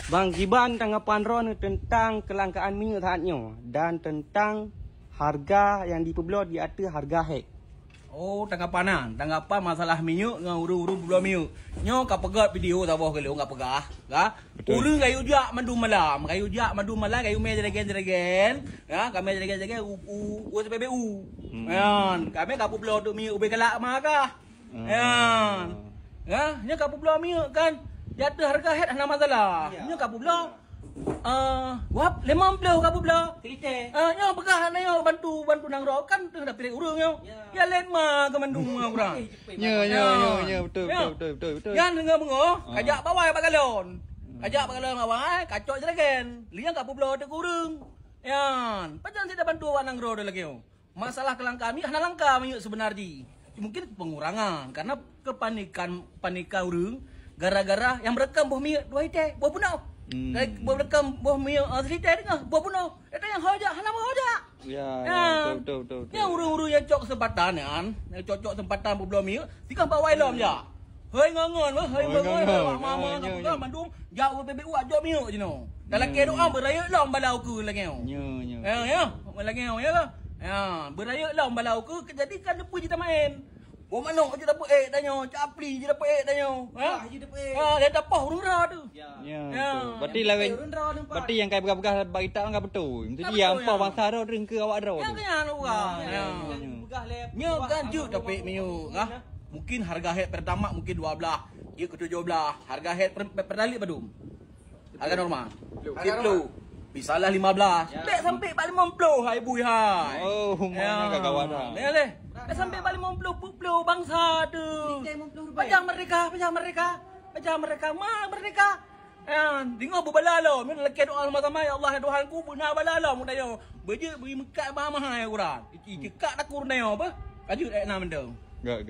Bang Giban tanggapan Ron tentang kelangkaan minyak saatnya dan tentang harga yang diperbelah di atas harga hek. Oh, tanggapan masalah minyak dengan urung-urung perbelah minyak. Nyo ka pegat video tak boh kalau enggak pegah, ka? Urung kayu jak mandu malam, kayu kayu me jeragen, ya, kami jeragen USPBU. Yan, kami ka perbelah tu minyak ubi kelak mah ka. Yan. Ya, nya ka perbelah minyak kan. Jatuh harga head ada masalah. Nya ka perbelah wap 50 ka perbelah. Telite. Nya pegah na yo bantu nang ro kan tu dah pilih urung yo. Ya let mah ke mandung urang. Ya betul. Yan dengar mengo, kajak bawai pak galon. Kajak pak galon bawai, kacok jeragen. Liang ka perbelah de urung. Yan, pajan tidak bantu nang ro lagi yo. Masalah kelangkaan minyak hana langka minyak sebenarnya. Mungkin pengurangan karena panikan urung gara-gara yang merekam buah minyak 2 hite, buah punau. Buah merekam buah minyak 3 hite dengar, buah punau. Itu yang hoja, hana mau hoja. Ya, betul. Yang urung-urung yang cok kesempatan kan, yang cocok kesempatan berbelah minyak, tinggal bawa ilom je. Hei ngongon, hei bangun, mama nak mandung, jauh PBU ajak minyak je no. Dalam ke doa beraya ilom balau ku lagi. Ya, lagi ya lah. Ya, beraya ilom balau ku, jadi kan depu je tak main. Buat mana je dapat danyo, capli je dapat danyo. Ha? Dia dapat urung ra tu. Ya. Berarti yang kai begah-begah bagi tak enggak betul. Jadi yang apa bangsa ro ring ke awak ro. Yang kan orang. Nya kan juk dapat minyak, ha? Mungkin harga head pertama mungkin 12, dia ke 17. Harga head perdali badum. Harga normal. Kilo. Bisalah 15. Lek sampai 50 hai bui hai. Oh, mana kawan dah. Lek sampai 50 puluh bangsa tu. Pajang mereka. Tengok berbalalo. Min lek doa sama ya Allah Tuhanku benar balalo mun dayo. Beje beri mekat mahal hai kurang. Cekak tak kurang dayo apa? Kaju nak mendung. Gak.